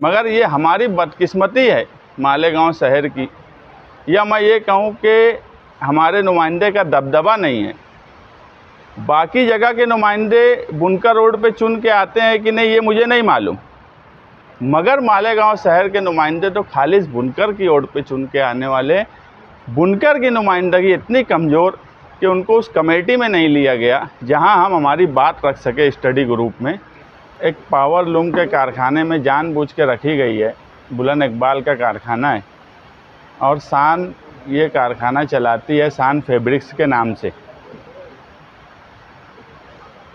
मगर ये हमारी बदकिस्मती है मालेगांव शहर की, या मैं ये कहूँ कि हमारे नुमाइंदे का दबदबा नहीं है। बाकी जगह के नुमाइंदे बुनकर रोड पे चुन के आते हैं कि नहीं, ये मुझे नहीं मालूम, मगर मालेगांव शहर के नुमाइंदे तो खालिस बुनकर की ओर पे चुन के आने वाले। बुनकर की नुमाइंदगी इतनी कमज़ोर कि उनको उस कमेटी में नहीं लिया गया जहां हम हमारी बात रख सके स्टडी ग्रुप में। एक पावर लूम के कारखाने में जानबूझ के रखी गई है, बुलंद इकबाल का कारखाना है, और शान ये कारखाना चलाती है शान फैब्रिक्स के नाम से।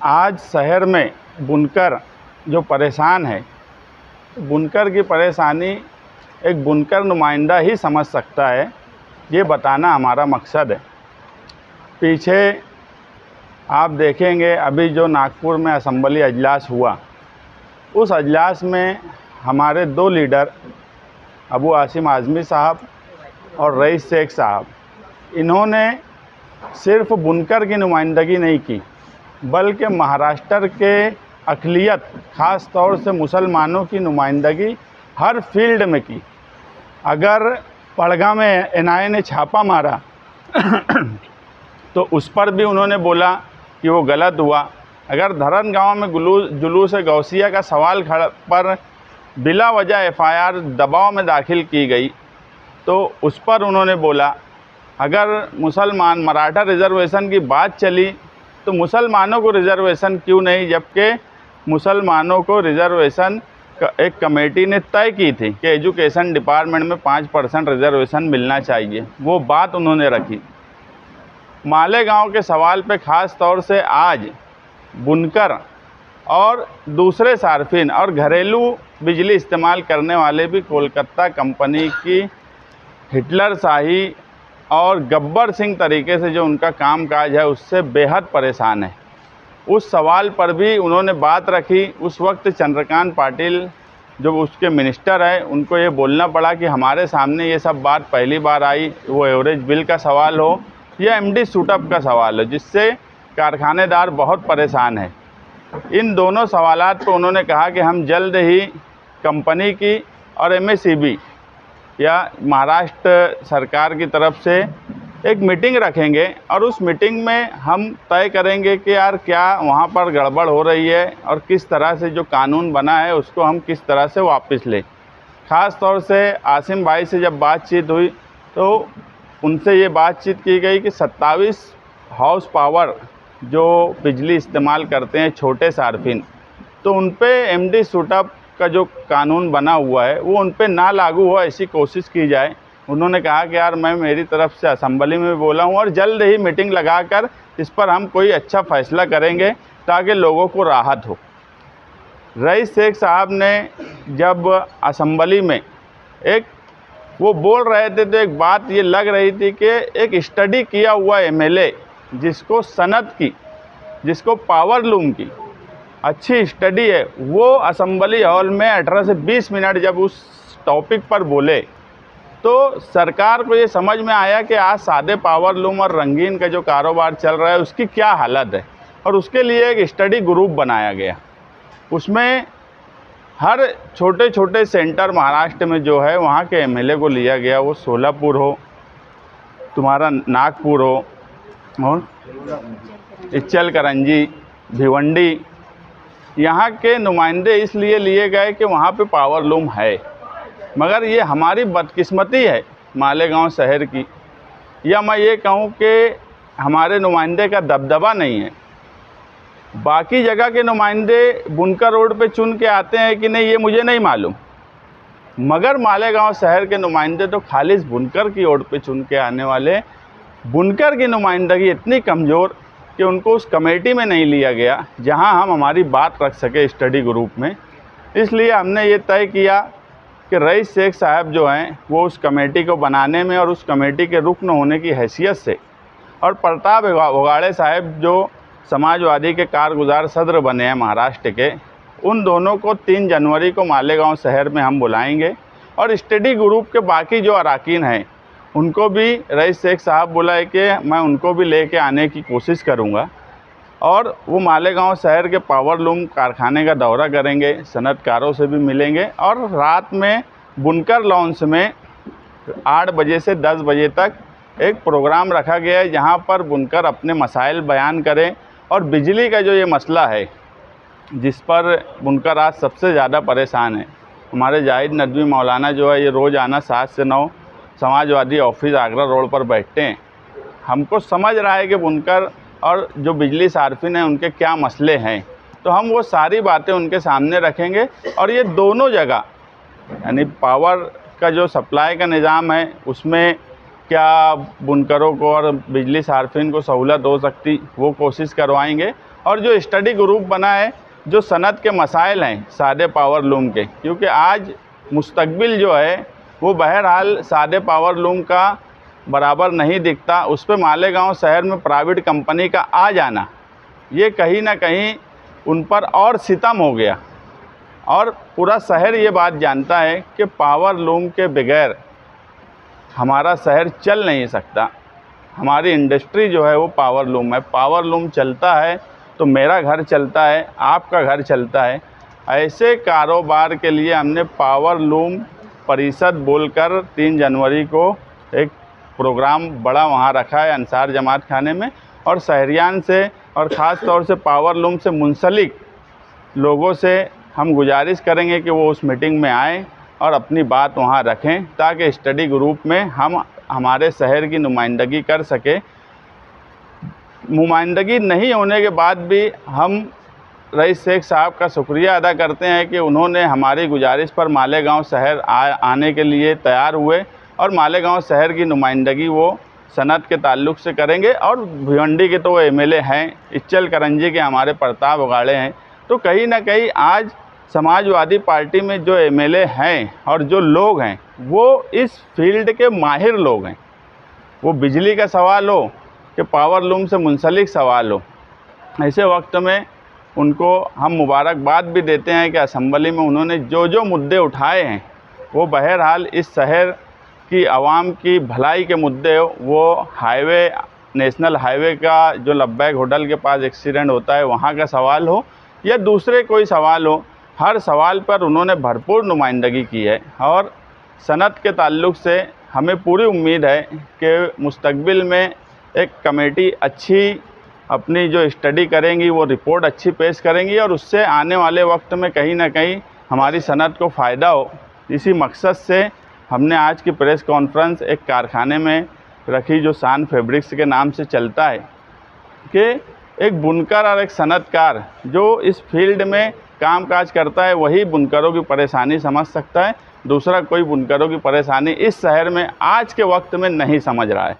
आज शहर में बुनकर जो परेशान है, बुनकर की परेशानी एक बुनकर नुमाइंदा ही समझ सकता है, ये बताना हमारा मकसद है। पीछे आप देखेंगे अभी जो नागपुर में असम्बली अजलास हुआ, उस अजलास में हमारे दो लीडर अबू आसिम आज़मी साहब और रईस शेख साहब, इन्होंने सिर्फ बुनकर की नुमाइंदगी नहीं की बल्कि महाराष्ट्र के अक़लियत ख़ास तौर से मुसलमानों की नुमाइंदगी हर फील्ड में की। अगर पड़गा में एनआईए ने छापा मारा तो उस पर भी उन्होंने बोला कि वो गलत हुआ। अगर धरन गांव में जुलूस गौसिया का सवाल पर बिला वजह एफआईआर दबाव में दाखिल की गई तो उस पर उन्होंने बोला। अगर मुसलमान मराठा रिज़र्वेशन की बात चली तो मुसलमानों को रिज़र्वेशन क्यों नहीं, जबकि मुसलमानों को रिज़र्वेशन एक कमेटी ने तय की थी कि एजुकेशन डिपार्टमेंट में 5% रिज़र्वेशन मिलना चाहिए, वो बात उन्होंने रखी। मालेगांव के सवाल पे ख़ास तौर से आज बुनकर और दूसरे सार्फिन और घरेलू बिजली इस्तेमाल करने वाले भी कोलकाता कंपनी की हिटलर शाही और गब्बर सिंह तरीके से जो उनका कामकाज है उससे बेहद परेशान है। उस सवाल पर भी उन्होंने बात रखी। उस वक्त चंद्रकांत पाटिल जो उसके मिनिस्टर हैं, उनको ये बोलना पड़ा कि हमारे सामने ये सब बात पहली बार आई, वो एवरेज बिल का सवाल हो या एमडी सूटअप का सवाल हो, जिससे कारखानेदार बहुत परेशान है। इन दोनों सवालात पर उन्होंने कहा कि हम जल्द ही कंपनी की और एमएसईबी या महाराष्ट्र सरकार की तरफ से एक मीटिंग रखेंगे और उस मीटिंग में हम तय करेंगे कि यार क्या वहाँ पर गड़बड़ हो रही है और किस तरह से जो कानून बना है उसको हम किस तरह से वापस लें। ख़ास तौर से आसिम भाई से जब बातचीत हुई तो उनसे ये बातचीत की गई कि 27 हाउस पावर जो बिजली इस्तेमाल करते हैं छोटे सार्फिन, तो उन पे एमडी सूटअप का जो कानून बना हुआ है वो उन पे ना लागू हो, ऐसी कोशिश की जाए। उन्होंने कहा कि यार मैं मेरी तरफ से असेंबली में बोला हूँ और जल्द ही मीटिंग लगाकर इस पर हम कोई अच्छा फ़ैसला करेंगे ताकि लोगों को राहत हो। रईस शेख साहब ने जब असेंबली में वो बोल रहे थे तो एक बात ये लग रही थी कि एक स्टडी किया हुआ एमएलए जिसको सनत की, जिसको पावर लूम की अच्छी स्टडी है, वो असेंबली हॉल में 18 से 20 मिनट जब उस टॉपिक पर बोले तो सरकार को ये समझ में आया कि आज सादे पावर लूम और रंगीन का जो कारोबार चल रहा है उसकी क्या हालत है, और उसके लिए एक स्टडी ग्रुप बनाया गया। उसमें हर छोटे छोटे सेंटर महाराष्ट्र में जो है वहाँ के एमएलए को लिया गया, वो सोलापुर हो, तुम्हारा नागपुर हो और इचलकरंजी, भिवंडी, यहाँ के नुमाइंदे इसलिए लिए गए कि वहाँ पे पावर लूम है। मगर ये हमारी बदकिस्मती है मालेगांव शहर की, या मैं ये कहूँ कि हमारे नुमाइंदे का दबदबा नहीं है। बाकी जगह के नुमाइंदे बुनकर रोड पे चुन के आते हैं कि नहीं, ये मुझे नहीं मालूम, मगर मालेगांव शहर के नुमाइंदे तो खालिस बुनकर की ओर पे चुन के आने वाले। बुनकर की नुमाइंदगी इतनी कमज़ोर कि उनको उस कमेटी में नहीं लिया गया जहां हम हमारी बात रख सके स्टडी ग्रुप में। इसलिए हमने ये तय किया कि रईस शेख साहब जो हैं वो उस कमेटी को बनाने में और उस कमेटी के रुकन होने की हैसियत से, और प्रताप होगाड़े साहब जो समाजवादी के कारगुजार सदर बने हैं महाराष्ट्र के, उन दोनों को 3 जनवरी को मालेगांव शहर में हम बुलाएंगे। और स्टडी ग्रुप के बाकी जो अरकान हैं उनको भी रईस शेख साहब बोला है कि मैं उनको भी लेके आने की कोशिश करूंगा। और वो मालेगांव शहर के पावर लूम कारखाने का दौरा करेंगे, सनतकारों से भी मिलेंगे और रात में बुनकर लॉन्च में 8 बजे से 10 बजे तक एक प्रोग्राम रखा गया है, जहां पर बुनकर अपने मसाइल बयान करें। और बिजली का जो ये मसला है, जिस पर बुनकर आज सबसे ज़्यादा परेशान है, हमारे जाहिद नदवी मौलाना जो है ये रोज़ आना 7 से 9 समाजवादी ऑफिस आगरा रोड पर बैठते हैं। हमको समझ रहा है कि बुनकर और जो बिजली सार्फिन है उनके क्या मसले हैं, तो हम वो सारी बातें उनके सामने रखेंगे। और ये दोनों जगह यानी पावर का जो सप्लाई का निज़ाम है उसमें क्या बुनकरों को और बिजली सार्फिन को सहूलत हो सकती, वो कोशिश करवाएंगे। और जो स्टडी ग्रुप बना है, जो सनत के मसाइल हैं सादे पावर लूम के, क्योंकि आज मुस्तकबिल जो है वो बहरहाल सादे पावर लूम का बराबर नहीं दिखता। उस पर मालेगांव शहर में प्राइवेट कंपनी का आ जाना, ये कहीं ना कहीं उन पर और सितम हो गया। और पूरा शहर ये बात जानता है कि पावर लूम के बगैर हमारा शहर चल नहीं सकता। हमारी इंडस्ट्री जो है वो पावर लूम है। पावर लूम चलता है तो मेरा घर चलता है, आपका घर चलता है। ऐसे कारोबार के लिए हमने पावर लूम परिषद बोलकर 3 जनवरी को एक प्रोग्राम बड़ा वहाँ रखा है अंसार जमात खाने में। और शहरियान से और ख़ास तौर से पावर लूम से मुंसलिक लोगों से हम गुजारिश करेंगे कि वो उस मीटिंग में आएँ और अपनी बात वहाँ रखें, ताकि स्टडी ग्रुप में हम हमारे शहर की नुमाइंदगी कर सके। नुमाइंदगी नहीं होने के बाद भी हम रईस शेख साहब का शुक्रिया अदा करते हैं कि उन्होंने हमारी गुजारिश पर मालेगांव शहर आने के लिए तैयार हुए और मालेगांव शहर की नुमाइंदगी वो सनत के ताल्लुक़ से करेंगे। और भिवंडी के तो वो एमएलए हैं, इच्चल करंजी के हमारे प्रताप उगाड़े हैं। तो कहीं ना कहीं आज समाजवादी पार्टी में जो एमएलए हैं और जो लोग हैं वो इस फील्ड के माहिर लोग हैं। वो बिजली का सवाल हो कि पावर लूम से मुंसलिक सवाल हो, ऐसे वक्त में उनको हम मुबारकबाद भी देते हैं कि असम्बली में उन्होंने जो जो मुद्दे उठाए हैं वो बहरहाल इस शहर की आवाम की भलाई के मुद्दे हो। वो हाईवे, नेशनल हाईवे का जो लब्बैक होटल के पास एक्सीडेंट होता है वहाँ का सवाल हो या दूसरे कोई सवाल हो, हर सवाल पर उन्होंने भरपूर नुमाइंदगी की है। और सनत के ताल्लुक़ से हमें पूरी उम्मीद है कि मुस्तकबिल में एक कमेटी अच्छी अपनी जो स्टडी करेंगी, वो रिपोर्ट अच्छी पेश करेंगी और उससे आने वाले वक्त में कहीं ना कहीं हमारी सनत को फ़ायदा हो। इसी मकसद से हमने आज की प्रेस कॉन्फ्रेंस एक कारखाने में रखी जो शान फैब्रिक्स के नाम से चलता है, कि एक बुनकर और एक सनतकार जो इस फील्ड में कामकाज करता है वही बुनकरों की परेशानी समझ सकता है। दूसरा कोई बुनकरों की परेशानी इस शहर में आज के वक्त में नहीं समझ रहा है।